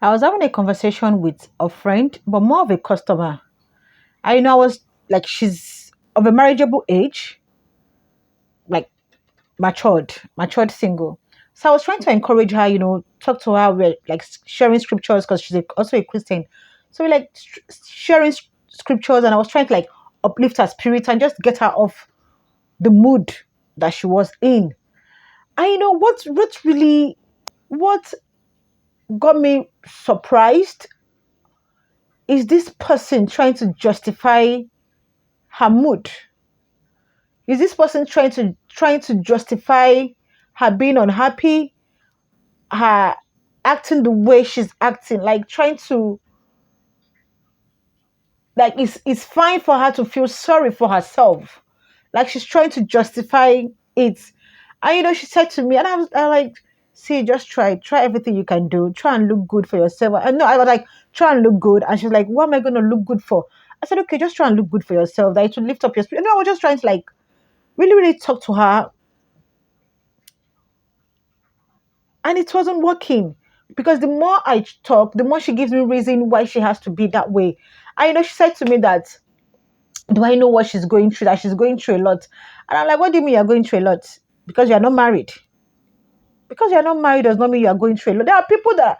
I was having a conversation with a friend, but more of a customer. I was like, she's of a marriageable age, like matured single. So I was trying to encourage her, talk to her, we're like sharing scriptures because she's also a Christian. So we're like sharing scriptures, and I was trying to like uplift her spirit and just get her off the mood that she was in. And what got me surprised is this person trying to justify her mood. Is this person trying to justify her being unhappy, her acting the way she's acting, like trying to, like, it's fine for her to feel sorry for herself, like she's trying to justify it. And she said to me, and I like, see, just try everything you can do, try and look good for yourself. And no, I was like, try and look good. And she's like, what am I going to look good for? I said, okay, just try and look good for yourself, that it will lift up your spirit. And I was just trying to like really really talk to her, and it wasn't working, because the more I talk, the more she gives me reason why she has to be that way. And she said to me that, do I know what she's going through? That she's going through a lot. And I'm like, what do you mean you're going through a lot? Because you're not married. Because you're not married does not mean you are going through a lot. There are people that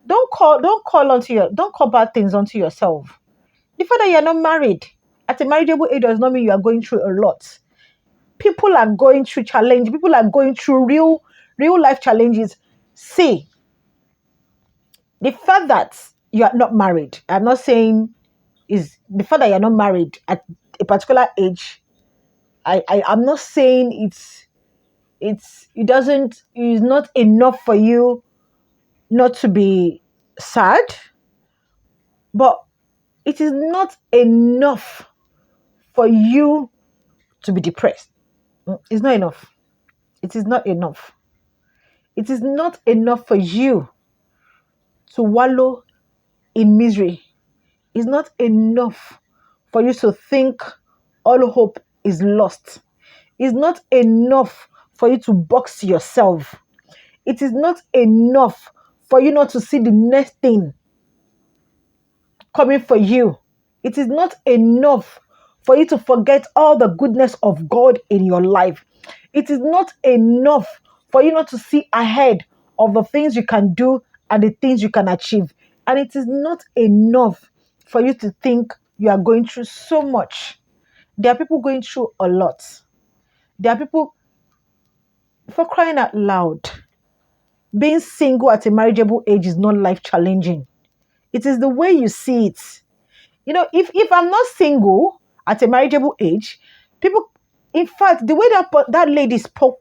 don't call bad things onto yourself. The fact that you're not married at a marriageable age does not mean you are going through a lot. People are going through challenge. People are going through real life challenges. See, the fact that you are not married, I'm not saying, is the fact that you're not married at a particular age. I'm not saying it's not enough for you not to be sad, but it is not enough for you to be depressed. It's not enough. It is not enough. It is not enough for you to wallow in misery. It's not enough for you to think all hope is lost. It's not enough for you to box yourself. It is not enough for you not to see the next thing coming for you. It is not enough for you to forget all the goodness of God in your life. It is not enough for you not to see ahead of the things you can do and the things you can achieve. And it is not enough for you to think you are going through so much. There are people going through a lot. There are people, for crying out loud, being single at a marriageable age is not life challenging. It is the way you see it. If I'm not single at a marriageable age, people, in fact, the way that lady spoke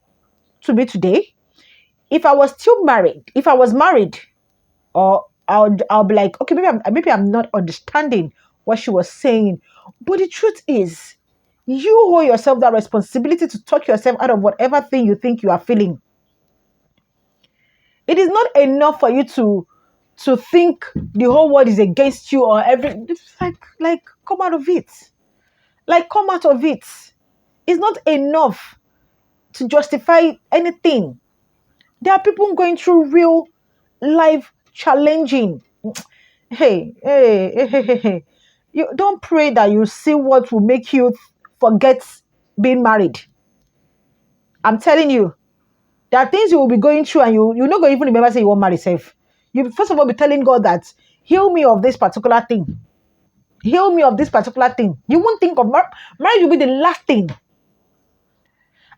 to me today, if I was still married, if I was married, or I'll be like, okay, maybe I'm not understanding what she was saying. But the truth is, you hold yourself that responsibility to talk yourself out of whatever thing you think you are feeling. It is not enough for you to think the whole world is against you, or every, it's like come out of it. Like, come out of it. It's not enough to justify anything. There are people going through real life challenging. Hey. You don't pray that you see what will make you forget being married. I'm telling you, there are things you will be going through, and you're not going to even remember say you won't marry safe. You first of all be telling God that, heal me of this particular thing. Heal me of this particular thing. You won't think of marriage will be the last thing.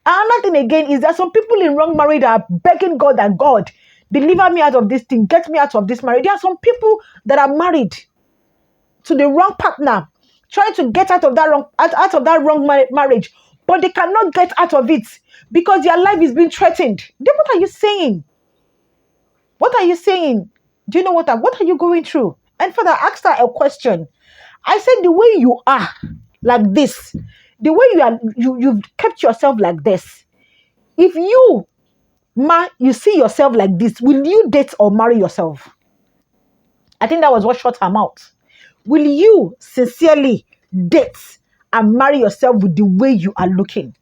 Another thing again is that some people in wrong marriage are begging God that, God, deliver me out of this thing, get me out of this marriage. There are some people that are married to the wrong partner, trying to get out of that wrong marriage, but they cannot get out of it because their life is being threatened. Then what are you saying? What are you saying? Do you know what are you going through? And Father, I asked her a question. I said, the way you are like this, the way you've kept yourself like this, if you see yourself like this, will you date or marry yourself? I think that was what shut her mouth. Will you sincerely date and marry yourself with the way you are looking?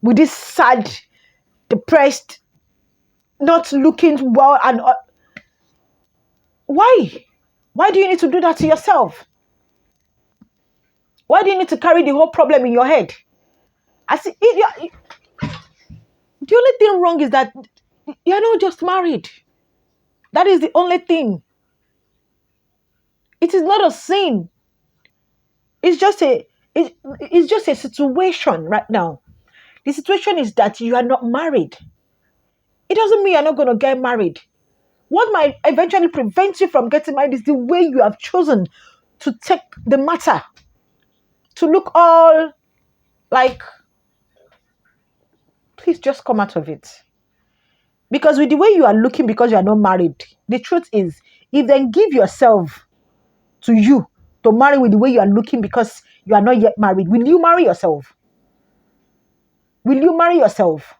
With this sad, depressed, not looking well, and Why? Why do you need to do that to yourself? Why do you need to carry the whole problem in your head? I see. The only thing wrong is that you're not just married. That is the only thing. It is not a sin. It's just it's just a situation right now. The situation is that you are not married. It doesn't mean you're not going to get married. What might eventually prevent you from getting married is the way you have chosen to take the matter, to look all like, please just come out of it. Because with the way you are looking because you are not married, the truth is, if then give yourself to you to marry with the way you are looking because you are not yet married, will you marry yourself? Will you marry yourself?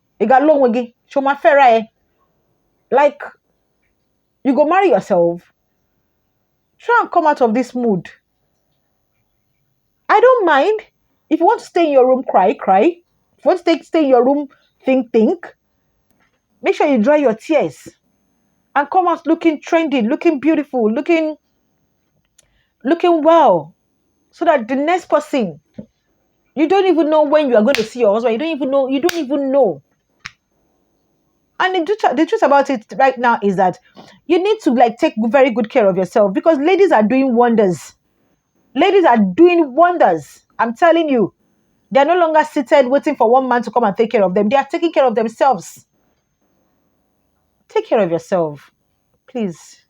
Like, you go marry yourself. Try and come out of this mood. I don't mind. If you want to stay in your room, cry, cry. If you want to stay in your room, think. Make sure you dry your tears and come out looking trendy, looking beautiful, looking well. So that the next person, you don't even know when you are going to see your husband. You don't even know. And the truth about it right now is that you need to like take very good care of yourself because ladies are doing wonders. Ladies are doing wonders. I'm telling you. They're no longer seated waiting for one man to come and take care of them. They are taking care of themselves. Take care of yourself, please.